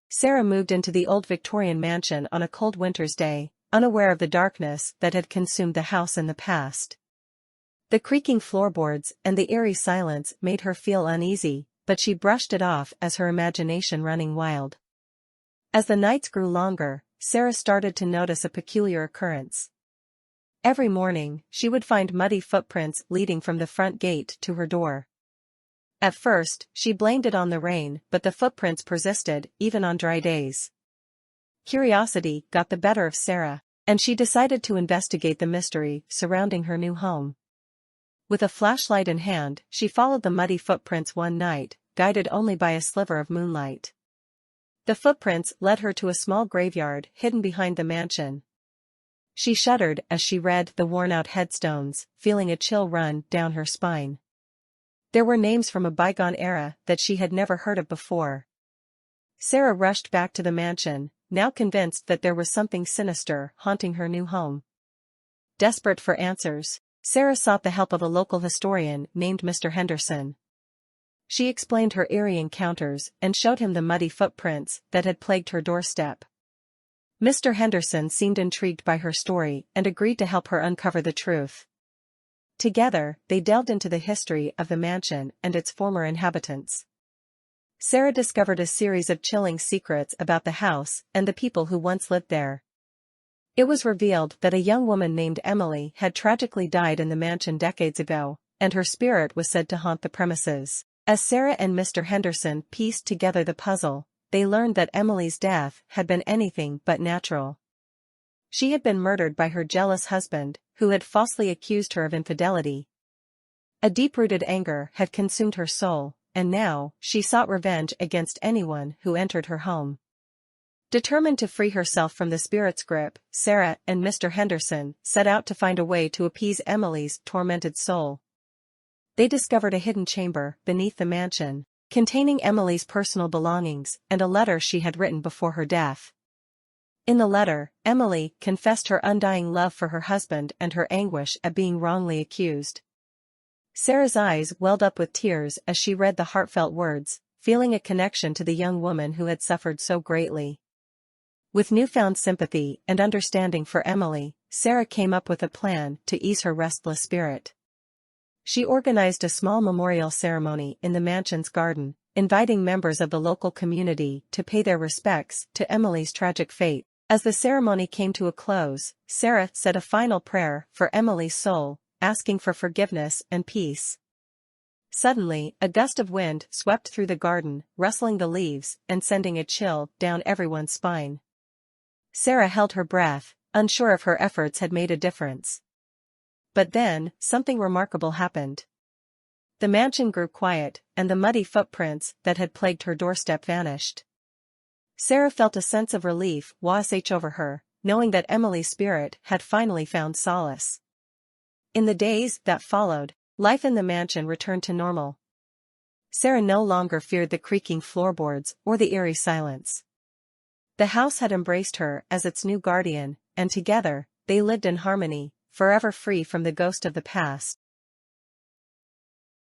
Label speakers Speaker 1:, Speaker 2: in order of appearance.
Speaker 1: Sarah moved into the old Victorian mansion on a cold winter's day, unaware of the darkness that had consumed the house in the past. The creaking floorboards and the eerie silence made her feel uneasy, but she brushed it off as her imagination running wild. As the nights grew longer, Sarah started to notice a peculiar occurrence. Every morning, she would find muddy footprints leading from the front gate to her door. At first, she blamed it on the rain, but the footprints persisted, even on dry days. Curiosity got the better of Sarah, and she decided to investigate the mystery surrounding her new home. With a flashlight in hand, she followed the muddy footprints one night, guided only by a sliver of moonlight. The footprints led her to a small graveyard hidden behind the mansion. She shuddered as she read the worn-out headstones, feeling a chill run down her spine. There were names from a bygone era that she had never heard of before. Sarah rushed back to the mansion, now convinced that there was something sinister haunting her new home. Desperate for answers, Sarah sought the help of a local historian named Mr. Henderson. She explained her eerie encounters and showed him the muddy footprints that had plagued her doorstep. Mr. Henderson seemed intrigued by her story and agreed to help her uncover the truth. Together, they delved into the history of the mansion and its former inhabitants. Sarah discovered a series of chilling secrets about the house and the people who once lived there. It was revealed that a young woman named Emily had tragically died in the mansion decades ago, and her spirit was said to haunt the premises. As Sarah and Mr. Henderson pieced together the puzzle, they learned that Emily's death had been anything but natural. She had been murdered by her jealous husband, who had falsely accused her of infidelity. A deep-rooted anger had consumed her soul, and now, she sought revenge against anyone who entered her home. Determined to free herself from the spirit's grip, Sarah and Mr. Henderson set out to find a way to appease Emily's tormented soul. They discovered a hidden chamber beneath the mansion, containing Emily's personal belongings and a letter she had written before her death. In the letter, Emily confessed her undying love for her husband and her anguish at being wrongly accused. Sarah's eyes welled up with tears as she read the heartfelt words, feeling a connection to the young woman who had suffered so greatly. With newfound sympathy and understanding for Emily, Sarah came up with a plan to ease her restless spirit. She organized a small memorial ceremony in the mansion's garden, inviting members of the local community to pay their respects to Emily's tragic fate. As the ceremony came to a close, Sarah said a final prayer for Emily's soul, asking for forgiveness and peace. Suddenly, a gust of wind swept through the garden, rustling the leaves and sending a chill down everyone's spine. Sarah held her breath, unsure if her efforts had made a difference. But then, something remarkable happened. The mansion grew quiet, and the muddy footprints that had plagued her doorstep vanished. Sarah felt a sense of relief wash over her, knowing that Emily's spirit had finally found solace. In the days that followed, life in the mansion returned to normal. Sarah no longer feared the creaking floorboards or the eerie silence. The house had embraced her as its new guardian, and together, they lived in harmony, forever free from the ghost of the past.